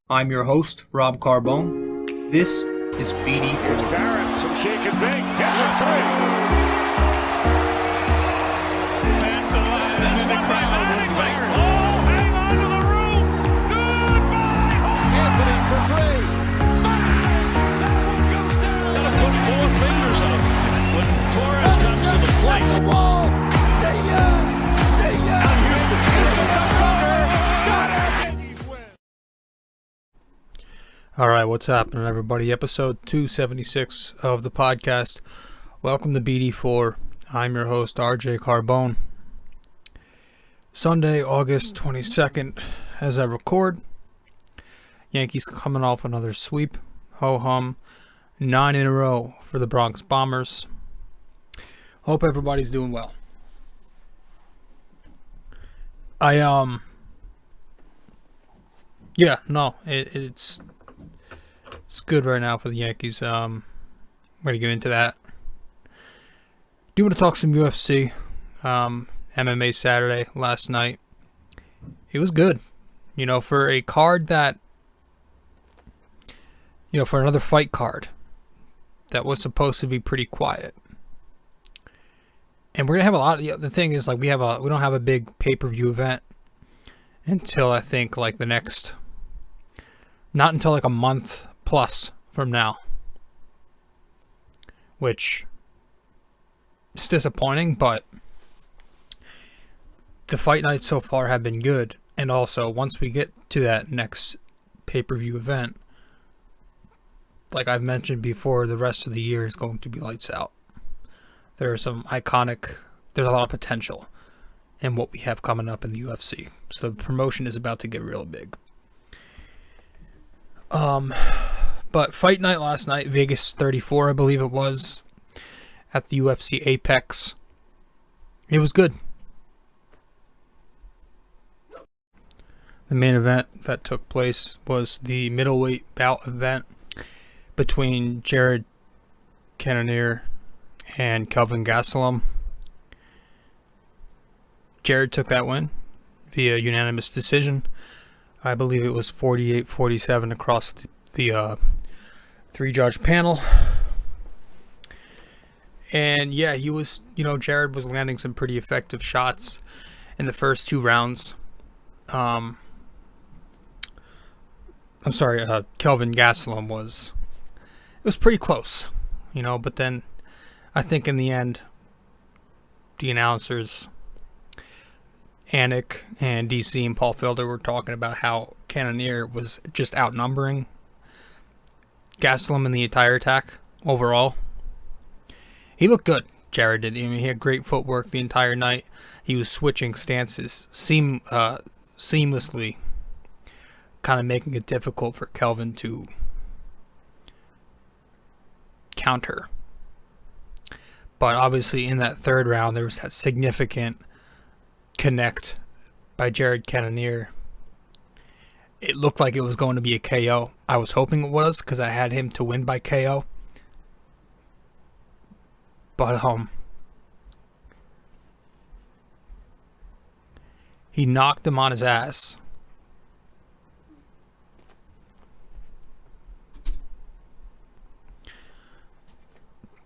I'm your host, Rob Carbone. This is BD4. Here's Barrett, some shake and bake, gets a three. Stands alive in the crowd. Oh, hang on to the roof. Goodbye. Anthony for three. Bang! That one goes down. Gotta put four fingers up when Cortes comes to the plate. The wall. See ya. See ya. Out here, the pistol comes under. Got it. Yankees win. Alright, what's happening, everybody? Episode 276 of the podcast. Welcome to BD4. I'm your host, rjcarbone. Sunday, August 22nd, as I record. Yankees coming off another sweep. Ho-hum. 9 in a row for the Bronx Bombers. Hope everybody's doing well. It's good right now for the Yankees. We're going to get into that. Do want to talk some UFC. MMA Saturday last night. It was good. You know, for a card that, for another fight card that was supposed to be pretty quiet. And we're going to have a lot of, the thing is, like, we don't have a big pay-per-view event until I think like not until like a month plus from now, which is disappointing, but the fight nights so far have been good. And also, once we get to that next pay-per-view event, like I've mentioned before, the rest of the year is going to be lights out. There's a lot of potential in what we have coming up in the UFC. So the promotion is about to get real big. But fight night last night, Vegas 34, I believe it was, at the UFC APEX. It was good. The main event that took place was the middleweight bout event between Jared Cannonier and Kelvin Gastelum. Jared took that win via unanimous decision. I believe it was 48-47 across the three-judge panel. And yeah, he was, Jared was landing some pretty effective shots in the first two rounds. Kelvin Gastelum was pretty close, but then I think in the end, the announcers, Anik and DC and Paul Felder, were talking about how Cannonier was just outnumbering Gastelum in the entire attack overall. He looked good, Jared did. He had great footwork the entire night. He was switching stances seamlessly, kind of making it difficult for Kelvin to counter. But obviously in that third round, there was that significant connect by Jared Cannonier. It looked like it was going to be a KO. I was hoping it was, because I had him to win by KO. But he knocked him on his ass.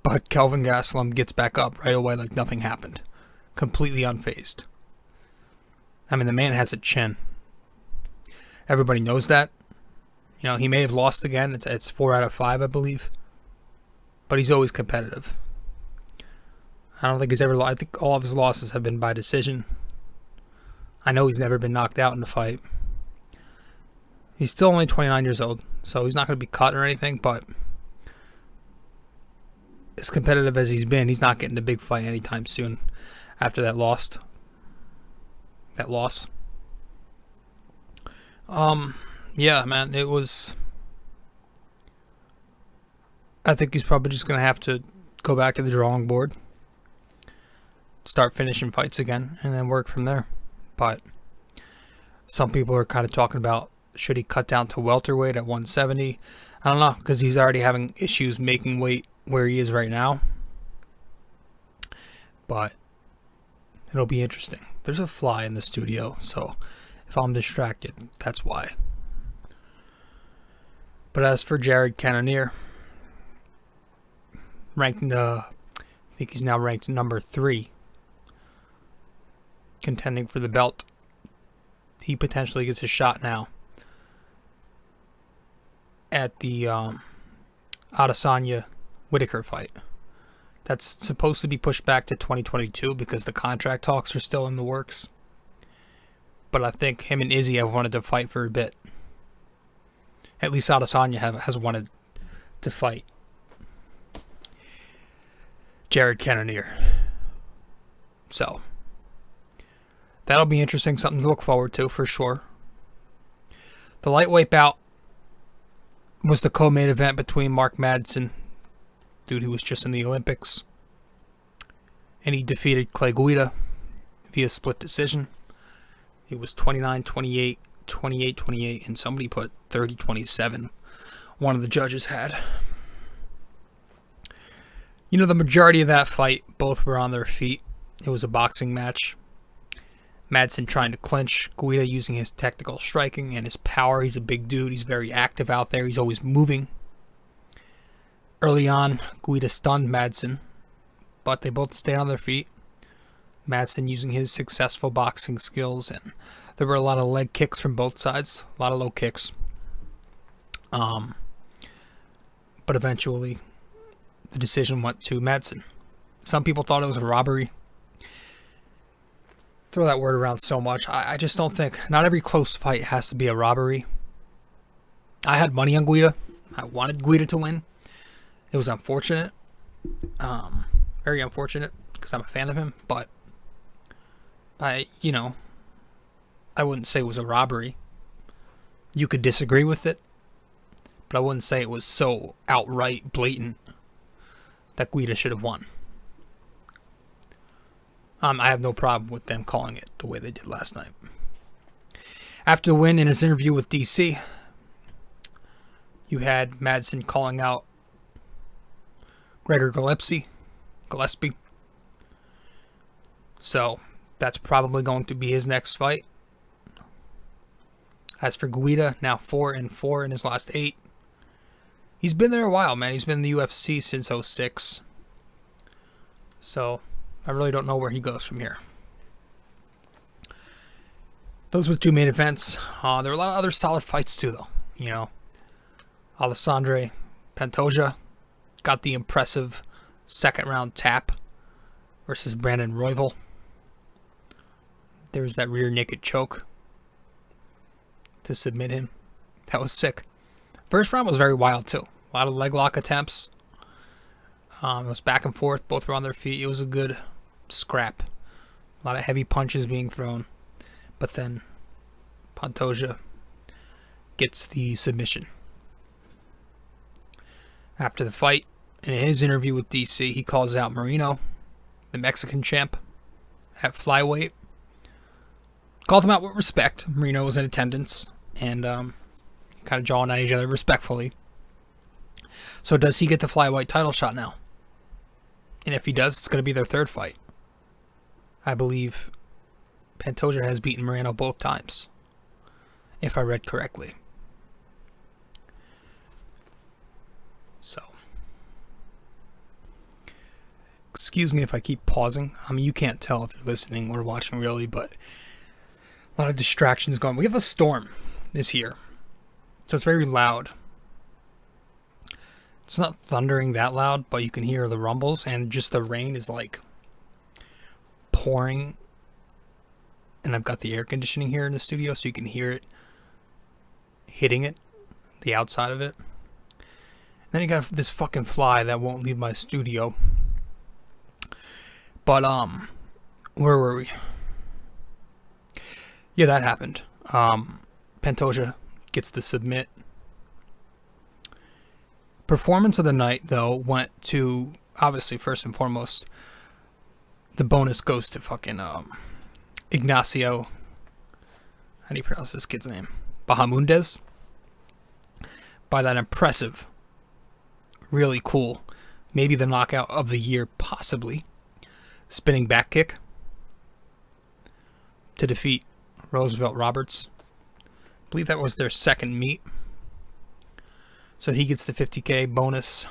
But Kelvin Gastelum gets back up right away like nothing happened. Completely unfazed. I mean, the man has a chin. Everybody knows that. He may have lost again. It's 4 out of 5, I believe. But he's always competitive. I don't think he's ever lost. I think all of his losses have been by decision. I know he's never been knocked out in a fight. He's still only 29 years old, so he's not going to be cut or anything, but as competitive as he's been, he's not getting a big fight anytime soon after that loss. Yeah, man, it was... I think he's probably just going to have to go back to the drawing board, start finishing fights again, and then work from there. But some people are kind of talking about, should he cut down to welterweight at 170? I don't know, because he's already having issues making weight where he is right now. But it'll be interesting. There's a fly in the studio, so if I'm distracted, that's why. But as for Jared Cannonier, I think he's now ranked number 3, contending for the belt. He potentially gets a shot now at the Adesanya Whitaker fight. That's supposed to be pushed back to 2022 because the contract talks are still in the works. But I think him and Izzy have wanted to fight for a bit. At least Adesanya has wanted to fight Jared Cannonier. So that'll be interesting, something to look forward to for sure. The lightweight bout was the co-main event between Mark Madsen, dude who was just in the Olympics, and he defeated Clay Guida via split decision. It was 29-28, 28-28, and somebody put 30-27. One of the judges had. You know, the majority of that fight, both were on their feet. It was a boxing match. Madsen trying to clinch, Guida using his technical striking and his power. He's a big dude. He's very active out there. He's always moving. Early on, Guida stunned Madsen, but they both stayed on their feet. Madsen using his successful boxing skills, and there were a lot of leg kicks from both sides, a lot of low kicks. But eventually, the decision went to Madsen. Some people thought it was a robbery. Throw that word around so much. I just don't think, not every close fight has to be a robbery. I had money on Guida. I wanted Guida to win. It was unfortunate. Very unfortunate because I'm a fan of him, but I wouldn't say it was a robbery. You could disagree with it, but I wouldn't say it was so outright blatant that Guida should have won. I have no problem with them calling it the way they did last night. After the win, in his interview with DC, you had Madsen calling out Gregor Gillespie. So that's probably going to be his next fight. As for Guida, now 4-4 in his last 8. He's been there a while, man. He's been in the UFC since 2006. So I really don't know where he goes from here. Those were the 2 main events. There were a lot of other solid fights too, though. You know, Alexandre Pantoja got the impressive second-round tap versus Brandon Royval. There was that rear naked choke to submit him. That was sick. First round was very wild too. A lot of leg lock attempts. It was back and forth. Both were on their feet. It was a good scrap. A lot of heavy punches being thrown. But then Pantoja gets the submission. After the fight, in his interview with DC, he calls out Moreno, the Mexican champ, at flyweight. Called him out with respect. Moreno was in attendance and kind of jawing at each other respectfully. So does he get the flyweight title shot now? And if he does, it's going to be their 3rd fight. I believe Pantoja has beaten Moreno both times, if I read correctly. So, excuse me if I keep pausing. I mean, you can't tell if you're listening or watching really, but a lot of distractions going. We have a storm this here, so it's very loud. It's not thundering that loud, but you can hear the rumbles, and just the rain is like pouring. And I've got the air conditioning here in the studio, so you can hear it hitting it, the outside of it. Then you got this fucking fly that won't leave my studio. But where were we? Yeah, that happened. Pantoja gets the submit. Performance of the night, though, went to, obviously, first and foremost, the bonus goes to fucking Ignacio. How do you pronounce this kid's name? Bahamundes. By that impressive, really cool, maybe the knockout of the year, possibly, spinning back kick to defeat Roosevelt Roberts. I believe that was their second meet. So he gets the 50K bonus.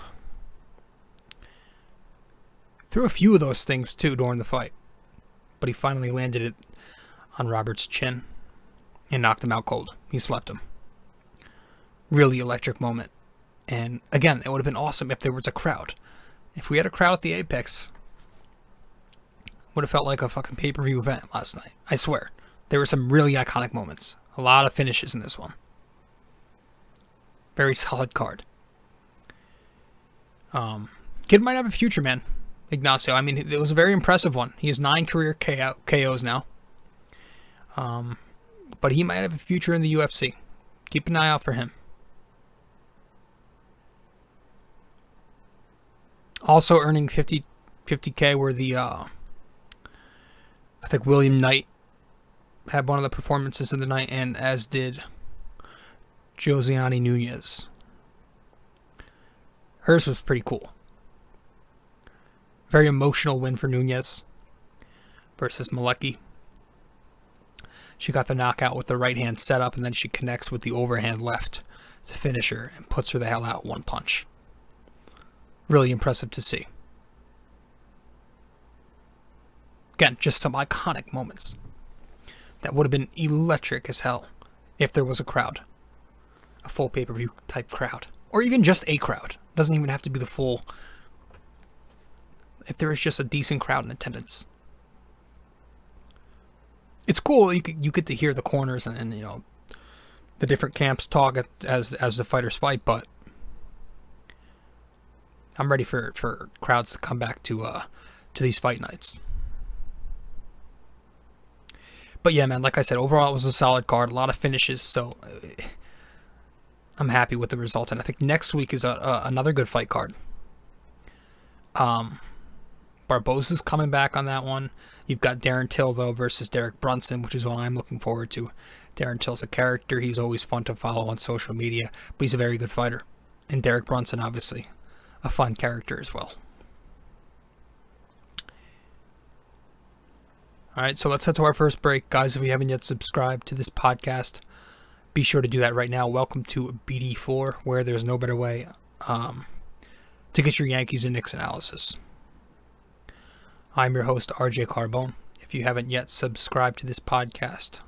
Threw a few of those things too during the fight, but he finally landed it on Robert's chin and knocked him out cold. He slept him. Really electric moment. And again, it would have been awesome if there was a crowd. If we had a crowd at the Apex, would have felt like a fucking pay-per-view event last night. I swear. There were some really iconic moments. A lot of finishes in this one. Very solid card. Kid might have a future, man. Ignacio. I mean, it was a very impressive one. He has 9 career KOs now. But he might have a future in the UFC. Keep an eye out for him. Also earning 50K were the, I think William Knight had one of the performances of the night, and as did Josiane Nunez. Hers was pretty cool. Very emotional win for Nunez versus Malecki. She got the knockout with the right hand set up, and then she connects with the overhand left to finish her and puts her the hell out one punch. Really impressive to see. Again, just some iconic moments that would have been electric as hell if there was a crowd. A full pay-per-view type crowd. Or even just a crowd. Doesn't even have to be the full. If there is just a decent crowd in attendance. It's cool. You get to hear the corners and you know, the different camps talk as the fighters fight, but I'm ready for crowds to come back to these fight nights. But yeah, man, like I said, overall it was a solid card. A lot of finishes, so I'm happy with the result. And I think next week is another good fight card. Barboza's coming back on that one. You've got Darren Till, though, versus Derek Brunson, which is what I'm looking forward to. Darren Till's a character. He's always fun to follow on social media, but he's a very good fighter. And Derek Brunson, obviously, a fun character as well. All right, so let's head to our first break. Guys, if you haven't yet subscribed to this podcast, be sure to do that right now. Welcome to BD4, where there's no better way to get your Yankees and Knicks analysis. I'm your host, rjcarbone. If you haven't yet subscribed to this podcast,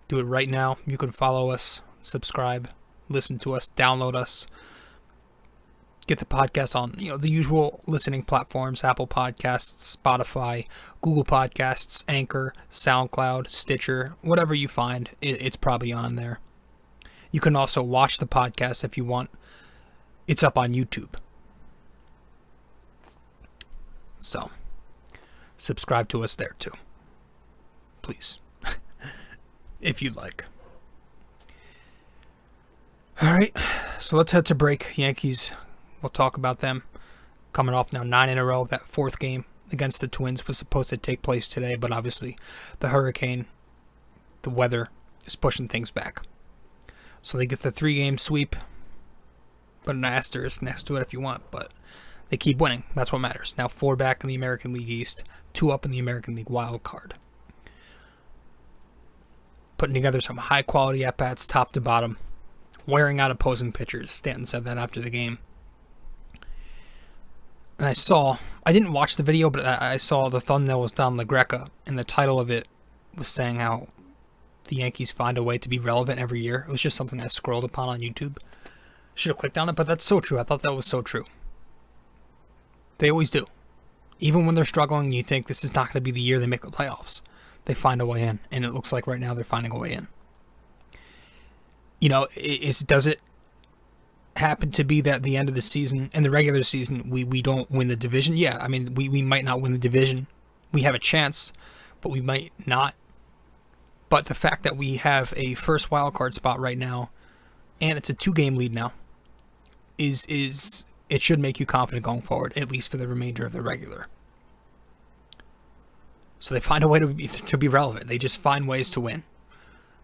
do it right now. You can follow us, subscribe, listen to us, download us. Get the podcast on, the usual listening platforms: Apple Podcasts, Spotify, Google Podcasts, Anchor, SoundCloud, Stitcher, whatever you find, it's probably on there. You can also watch the podcast if you want. It's up on YouTube. So, subscribe to us there too. Please. If you'd like. Alright, so let's head to break. Yankees, we'll talk about them. Coming off now 9 in a row. That 4th game against the Twins was supposed to take place today, but obviously the hurricane, the weather, is pushing things back. So they get the 3-game sweep. Put an asterisk next to it if you want, but they keep winning. That's what matters. Now 4 back in the American League East, 2 up in the American League Wild Card. Putting together some high-quality at-bats, top to bottom. Wearing out opposing pitchers. Stanton said that after the game. And I didn't watch the video, but I saw the thumbnail was Don LaGreca, and the title of it was saying how the Yankees find a way to be relevant every year. It was just something I scrolled upon on YouTube. Should have clicked on it, but that's so true. I thought that was so true. They always do. Even when they're struggling, you think this is not going to be the year they make the playoffs. They find a way in, and it looks like right now they're finding a way in. Does it happen to be that at the end of the season, in the regular season, we don't win the division? Yeah, I mean, we might not win the division. We have a chance, but we might not. But the fact that we have a first wild card spot right now, and it's a 2-game lead now, is it should make you confident going forward, at least for the remainder of the regular. So they find a way to be relevant. They just find ways to win.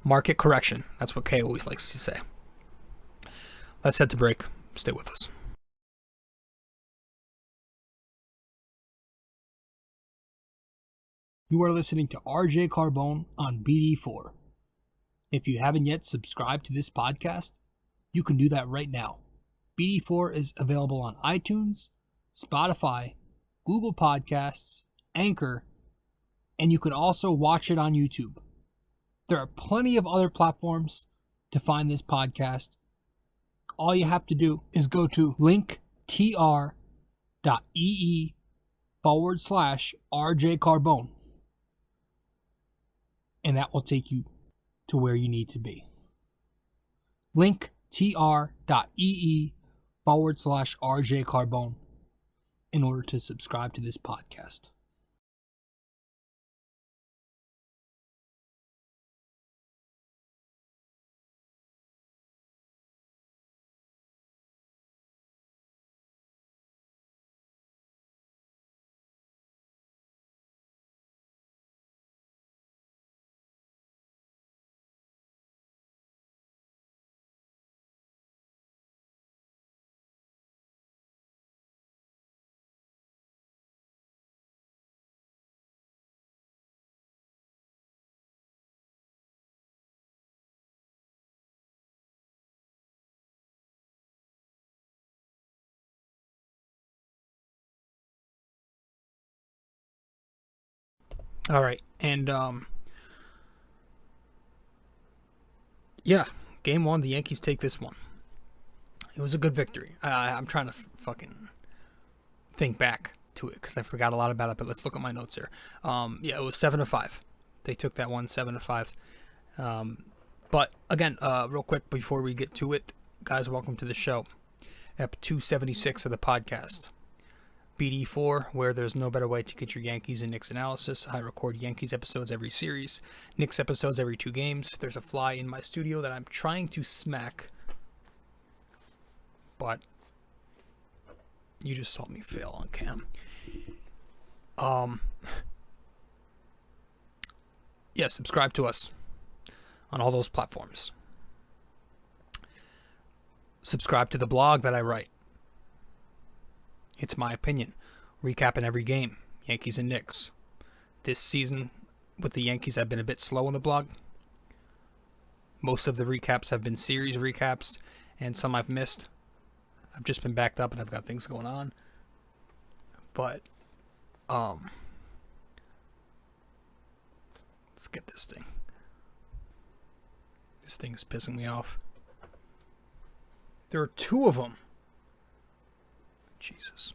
Market correction. That's what Kay always likes to say. Let's head to break. Stay with us. You are listening to RJ Carbone on BD4. If you haven't yet subscribed to this podcast, you can do that right now. BD4 is available on iTunes, Spotify, Google Podcasts, Anchor, and you can also watch it on YouTube. There are plenty of other platforms to find this podcast. All you have to do is go to linktr.ee/rjcarbone, and that will take you to where you need to be. linktr.ee/rjcarbone in order to subscribe to this podcast. All right, and yeah, game one, the Yankees take this one. It was a good victory. I'm trying to fucking think back to it because I forgot a lot about it, but let's look at my notes here. Yeah, it was 7-5. They took that one 7-5. But again, real quick before we get to it, guys, welcome to the show. Ep 276 of the podcast. BD4, where there's no better way to get your Yankees and Knicks analysis. I record Yankees episodes every series, Knicks episodes every 2 games. There's a fly in my studio that I'm trying to smack, but you just saw me fail on cam. Yeah, subscribe to us on all those platforms. Subscribe to the blog that I write. It's my opinion. Recapping every game. Yankees and Knicks. This season, with the Yankees, I've been a bit slow on the blog. Most of the recaps have been series recaps, and some I've missed. I've just been backed up and I've got things going on. But, let's get this thing. This thing is pissing me off. There are 2 of them. Jesus.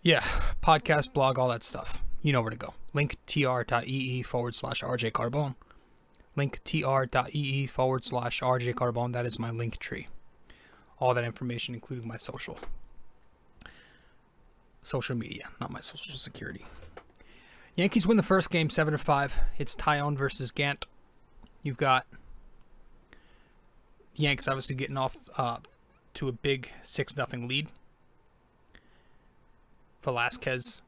Yeah, podcast, blog, all that stuff. You know where to go. linktr.ee/rjcarbone. linktr.ee/rjcarbone. That is my link tree. All that information, including my social media, not my social security. Yankees win the first game 7-5. It's Taillon versus Gant. You've got Yanks obviously getting off to a big 6-0 lead. Velazquez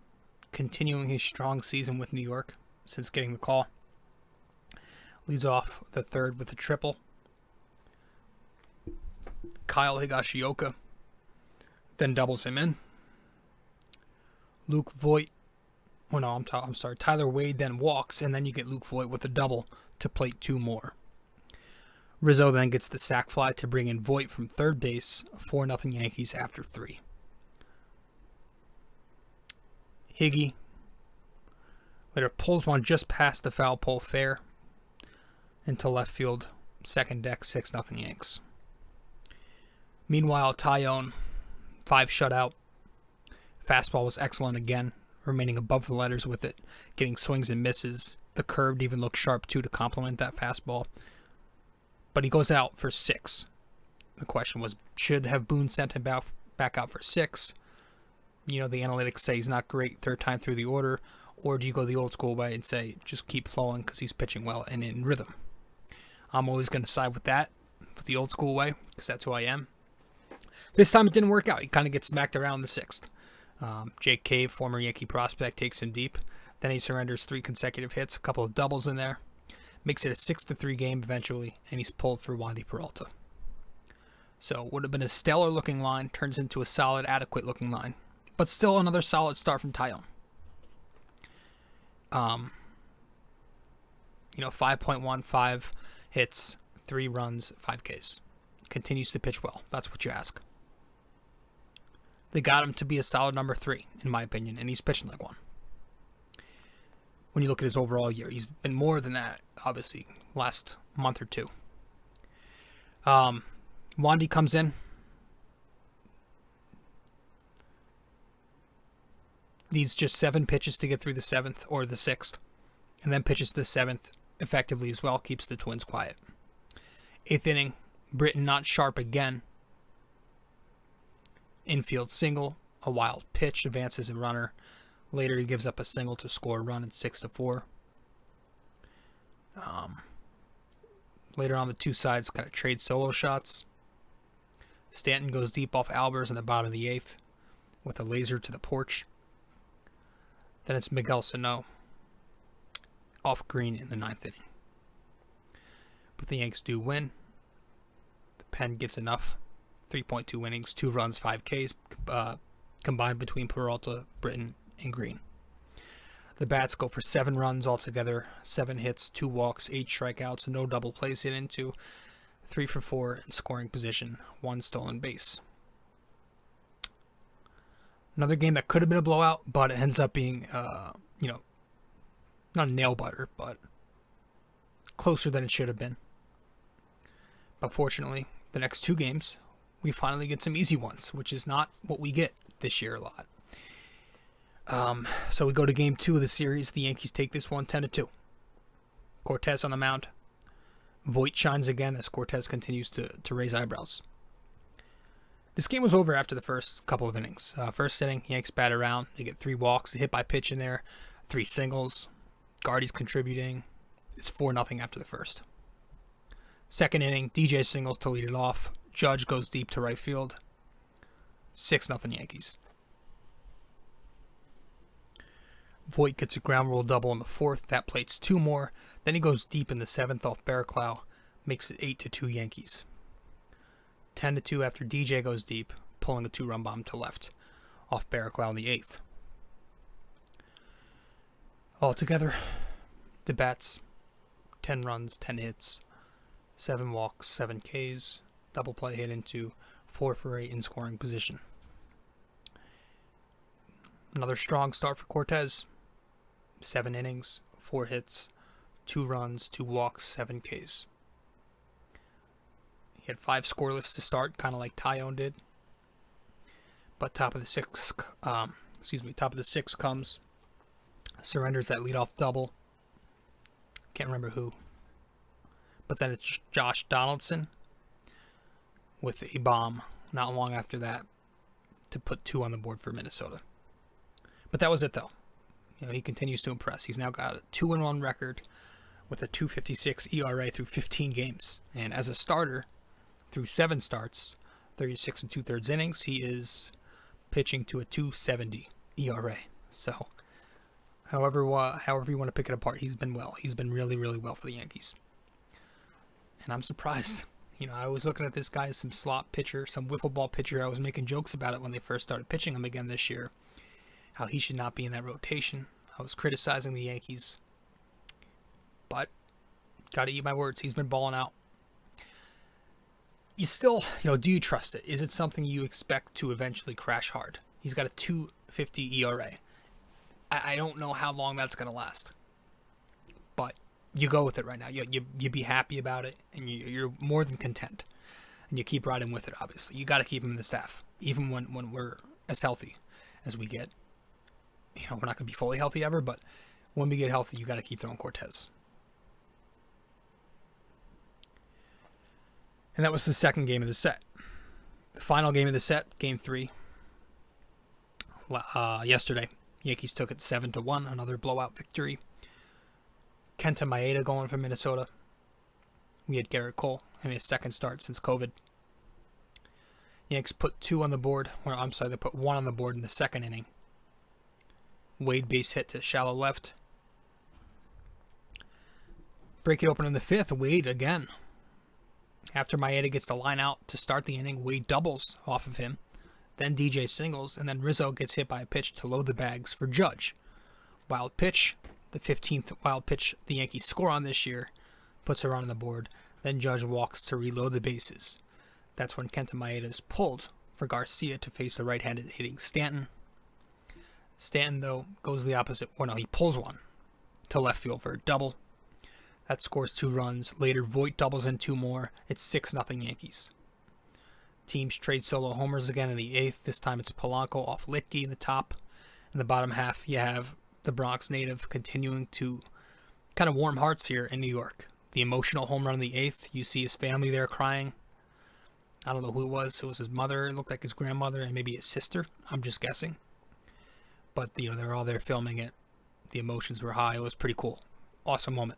continuing his strong season with New York since getting the call. Leads off the third with a triple. Kyle Higashioka then doubles him in. Tyler Wade then walks, and then you get Luke Voit with a double to plate 2 more. Rizzo then gets the sac fly to bring in Voit from third base, 4-0 Yankees after 3. Higgy later pulls one just past the foul pole fair into left field, second deck, 6-0 Yanks. Meanwhile, Taillon, 5 shutout. Fastball was excellent again, remaining above the letters with it, getting swings and misses. The curved even looked sharp too to complement that fastball. But he goes out for 6. The question was, should have Boone sent him back out for 6? You know, the analytics say he's not great third time through the order. Or do you go the old school way and say, just keep flowing because he's pitching well and in rhythm? I'm always going to side with that, with the old school way, because that's who I am. This time it didn't work out. He kind of gets smacked around in the 6th. Jake Cave, former Yankee prospect, takes him deep. Then he surrenders 3 consecutive hits, a couple of doubles in there. Makes it a 6-3 game eventually, and he's pulled through Wandy Peralta. So, would have been a stellar-looking line, turns into a solid, adequate-looking line. But still another solid start from Taillon. 5.15 hits, 3 runs, 5 Ks. Continues to pitch well. That's what you ask. They got him to be a solid number 3, in my opinion, and he's pitching like one. When you look at his overall year, he's been more than that, obviously, last month or two. Wandy comes in. Needs just 7 pitches to get through the 7th or the 6th, and then pitches the 7th effectively as well, keeps the Twins quiet. 8th inning, Britton not sharp again. Infield single, a wild pitch, advances a runner. Later he gives up a single to score a run at 6-4. Later on, the two sides kind of trade solo shots. Stanton goes deep off Albers in the bottom of the 8th with a laser to the porch. Then it's Miguel Sano off Green in the 9th inning. But the Yanks do win. The pen gets enough. 3.2 innings, 2 runs, 5 Ks combined between Peralta, Britton, and Green. The bats go for 7 runs altogether, 7 hits, 2 walks, 8 strikeouts, no double plays hit into, 3 for 4 in scoring position, 1 stolen base. Another game that could have been a blowout, but it ends up being, not a nail biter, but closer than it should have been. But fortunately, the next 2 games, we finally get some easy ones, which is not what we get this year a lot. So we go to game 2 of the series. The Yankees take this one 10-2. Cortes on the mound. Voit shines again as Cortes continues to raise eyebrows. This game was over after the first couple of innings. First inning, Yanks bat around. They get 3 walks, a hit by pitch in there, 3 singles. Guardy's contributing. It's 4-0 after the first. Second inning, DJ singles to lead it off. Judge goes deep to right field. 6-0 Yankees. Voit gets a ground rule double in the 4th. That plates 2 more. Then he goes deep in the 7th off Barraclough. Makes it 8-2 Yankees. 10-2 after DJ goes deep, pulling a 2-run bomb to left off Barraclough in the 8th. Altogether, the bats, 10 runs, 10 hits, 7 walks, 7 Ks, double play hit into, 4 for 8 in scoring position. Another strong start for Cortes. 7 innings, 4 hits, 2 runs, 2 walks, 7 Ks. He had 5 scoreless to start, kind of like Taillon did. But top of the 6th comes. Surrenders that leadoff double. Can't remember who. But then it's Josh Donaldson with a bomb not long after that to put 2 on the board for Minnesota. But that was it, though. He continues to impress. He's now got a 2-1 record with a 2.56 ERA through 15 games. And as a starter, through 7 starts, 36 2/3 innings, he is pitching to a 2.70 ERA. So, however you want to pick it apart, he's been well. He's been really, really well for the Yankees. And I'm surprised. I was looking at this guy as some slot pitcher, some wiffle ball pitcher. I was making jokes about it when they first started pitching him again this year. How he should not be in that rotation. I was criticizing the Yankees. But, gotta eat my words. He's been balling out. You still, do you trust it? Is it something you expect to eventually crash hard? He's got a 2.50 ERA. I don't know how long that's going to last. But you go with it right now. You be happy about it, and you're more than content. And you keep riding with it, obviously. You got to keep him in the staff, even when we're as healthy as we get. We're not going to be fully healthy ever, but when we get healthy, you got to keep throwing Cortes. And that was the second game of the set. The final game of the set, game 3. Yesterday, Yankees took it 7-1, another blowout victory. Kenta Maeda going for Minnesota. We had Garrett Cole in his second start since COVID. Yanks put 2 on the board. They put 1 on the board in the second inning. Wade base hit to shallow left. Break it open in the 5th. Wade again. After Maeda gets the line out to start the inning, Wade doubles off of him. Then DJ singles, and then Rizzo gets hit by a pitch to load the bags for Judge. Wild pitch, the 15th wild pitch the Yankees score on this year, puts a run on the board. Then Judge walks to reload the bases. That's when Kenta Maeda is pulled for Garcia to face the right-handed hitting Stanton. Stanton, though, goes the opposite. Well, no, he pulls one to left field for a double. That scores 2 runs. Later, Voit doubles in 2 more. It's 6-0 Yankees. Teams trade solo homers again in the 8th. This time it's Polanco off Litke in the top. In the bottom half, you have the Bronx native continuing to kind of warm hearts here in New York. The emotional home run in the 8th. You see his family there crying. I don't know who it was. It was his mother. It looked like his grandmother and maybe his sister. I'm just guessing. But, they were all there filming it. The emotions were high. It was pretty cool. Awesome moment.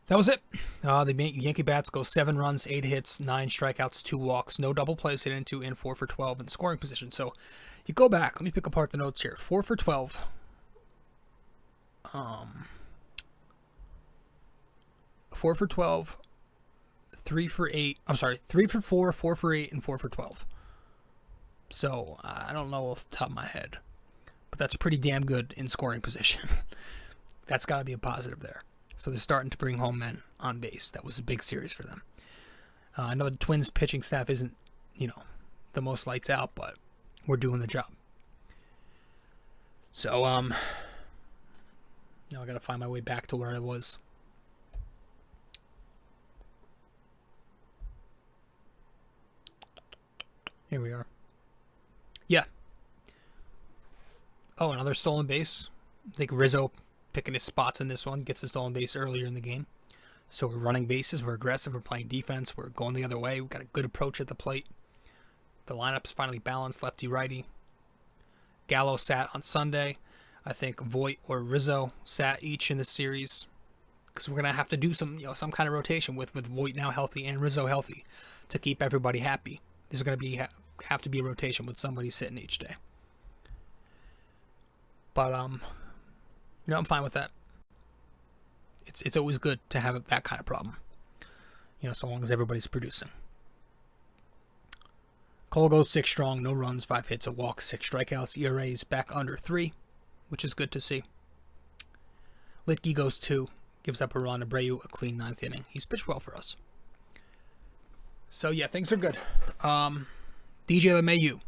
That was it. The Yankee bats go 7 runs, 8 hits, 9 strikeouts, 2 walks, no double plays hit into, and 4 for 12 in scoring position. So you go back. Let me pick apart the notes here. 4 for 12. 4 for 12. 3 for 8. I'm sorry, 3 for 4, 4 for 8, and 4 for 12. So I don't know off the top of my head, but that's pretty damn good in scoring position. That's got to be a positive there. So they're starting to bring home men on base. That was a big series for them. I know the Twins pitching staff isn't, the most lights out, but we're doing the job. So, now I got to find my way back to where I was. Here we are. Yeah. Oh, another stolen base. I think Rizzo picking his spots in this one, gets a stolen base earlier in the game. So we're running bases, we're aggressive, we're playing defense, we're going the other way. We've got a good approach at the plate. The lineup's finally balanced, lefty-righty. Gallo sat on Sunday. I think Voit or Rizzo sat each in the series. Because we're going to have to do some kind of rotation with Voit now healthy and Rizzo healthy to keep everybody happy. There's going to have to be a rotation with somebody sitting each day. But, I'm fine with that. It's always good to have that kind of problem. So long as everybody's producing. Cole goes 6 strong, no runs, 5 hits, a walk, 6 strikeouts. ERA is back under 3, which is good to see. Litke goes 2, gives up a run. Abreu, a clean 9th inning. He's pitched well for us. So, yeah, things are good. DJ LeMahieu,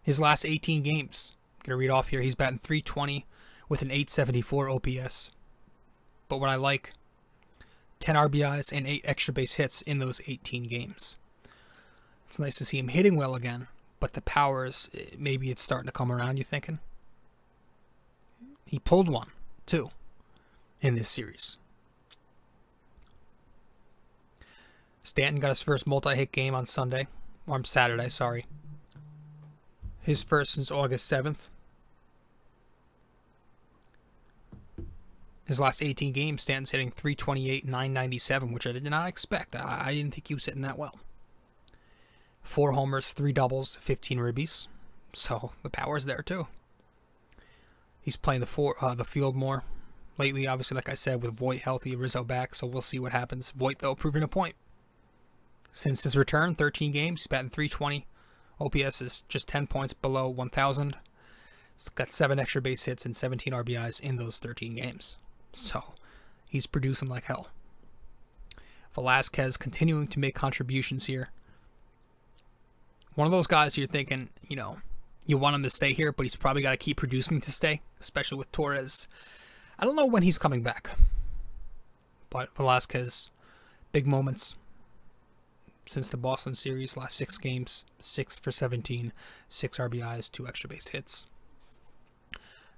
his last 18 games. I'm going to read off here. He's batting .320 with an .874 OPS. But what I like, 10 RBIs and 8 extra base hits in those 18 games. It's nice to see him hitting well again, but the powers, maybe it's starting to come around, you thinking? He pulled one, too, in this series. Stanton got his first multi-hit game on Saturday. His first since August 7th. His last 18 games, Stanton's hitting .328, .997, which I did not expect. I didn't think he was hitting that well. 4 homers, 3 doubles, 15 ribbies. So the power's there too. He's playing the field more lately, obviously, like I said, with Voit healthy, Rizzo back, so we'll see what happens. Voit, though, proving a point. Since his return, 13 games, he's batting .320. OPS is just 10 points below 1,000. He's got 7 extra base hits and 17 RBIs in those 13 games. So he's producing like hell. Velazquez continuing to make contributions here. One of those guys you're thinking, you want him to stay here, but he's probably got to keep producing to stay, especially with Cortes. I don't know when he's coming back. But Velazquez, big moments since the Boston series, last 6 games, 6 for 17, 6 RBIs, 2 extra base hits.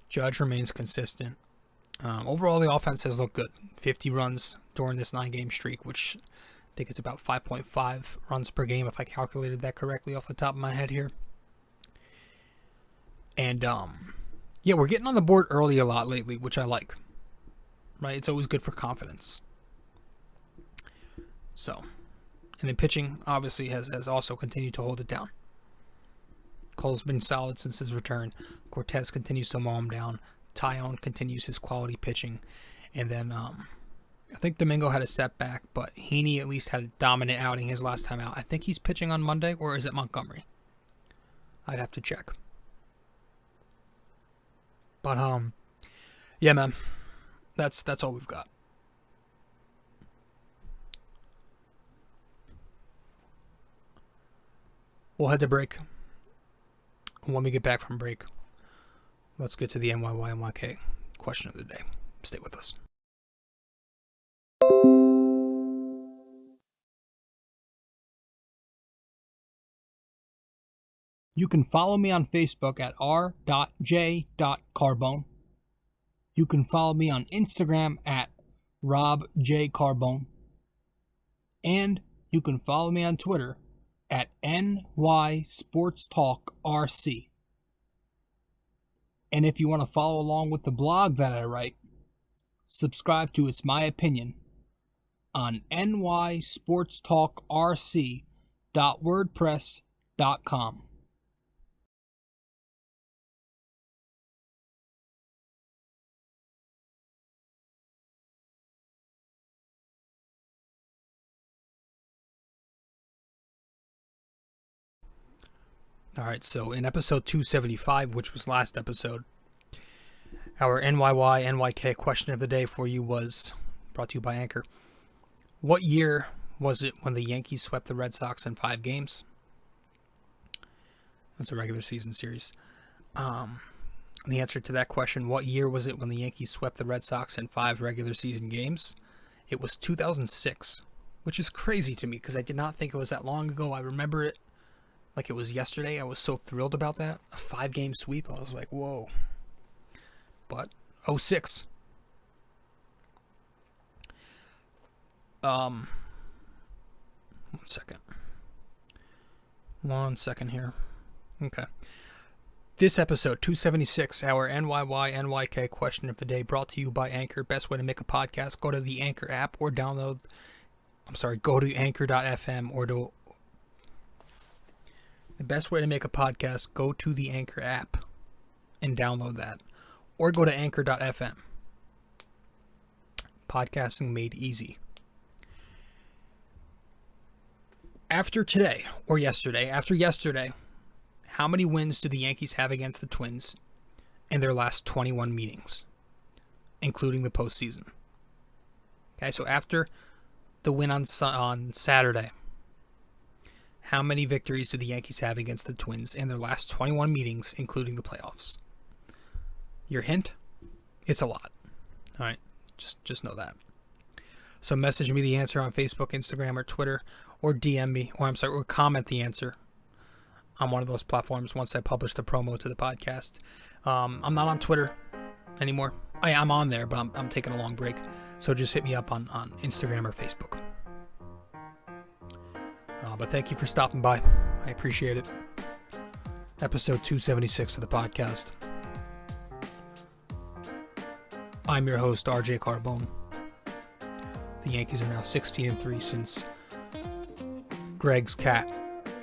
Judge remains consistent. Overall, the offense has looked good. 50 runs during this 9-game streak, which I think it's about 5.5 runs per game, if I calculated that correctly off the top of my head here. And, we're getting on the board early a lot lately, which I like. Right? It's always good for confidence. So, and then pitching, obviously, has also continued to hold it down. Cole's been solid since his return. Cortes continues to mow him down. Taillon continues his quality pitching. And then I think Domingo had a setback, but Heaney at least had a dominant outing his last time out. I think he's pitching on Monday, or is it Montgomery? I'd have to check. But yeah, man, that's all we've got. We'll head to break. When we get back from break, let's get to the NYK question of the day. Stay with us. You can follow me on Facebook at r.j.carbone. You can follow me on Instagram at rjcarbone. And you can follow me on Twitter at nysportstalkrc. And if you want to follow along with the blog that I write, subscribe to It's My Opinion on nysportstalkrc.wordpress.com. All right, so in episode 275, which was last episode, our NYK question of the day for you was brought to you by Anchor. What year was it when the Yankees swept the Red Sox in 5 games? That's a regular season series. The answer to that question, what year was it when the Yankees swept the Red Sox in 5 regular season games? It was 2006, which is crazy to me because I did not think it was that long ago. I remember it like it was yesterday. I was so thrilled about that. A 5-game sweep. I was like, whoa. But 06. One second here. Okay. This episode, 276, our NYK question of the day, brought to you by Anchor. Best way to make a podcast, go to the Anchor app or go to anchor.fm or to... The best way to make a podcast, go to the Anchor app and download that. Or go to anchor.fm. Podcasting made easy. After yesterday, how many wins do the Yankees have against the Twins in their last 21 meetings, including the postseason? Okay, so after the win on Saturday, how many victories do the Yankees have against the Twins in their last 21 meetings, including the playoffs? Your hint? It's a lot. All right, just know that. So message me the answer on Facebook, Instagram, or Twitter, or DM me, or comment the answer on one of those platforms once I publish the promo to the podcast. I'm not on Twitter anymore. I'm on there, but I'm taking a long break. So just hit me up on Instagram or Facebook. But thank you for stopping by. I appreciate it. Episode 276 of the podcast. I'm your host, RJ Carbone. The Yankees are now 16-3 since Greg's cat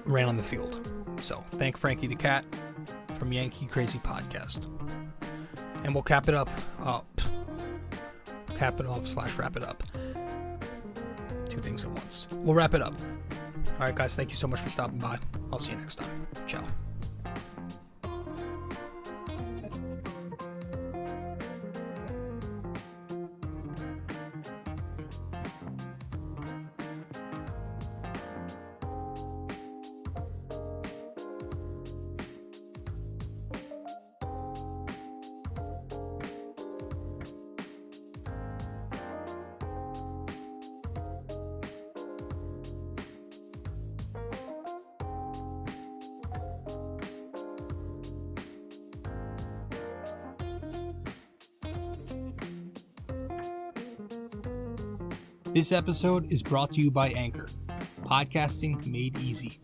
ran on the field. So thank Frankie the cat from Yankee Crazy Podcast. And we'll cap it up. Cap it off / wrap it up. 2 things at once. We'll wrap it up. All right, guys, thank you so much for stopping by. I'll see you next time. Ciao. This episode is brought to you by Anchor. Podcasting made easy.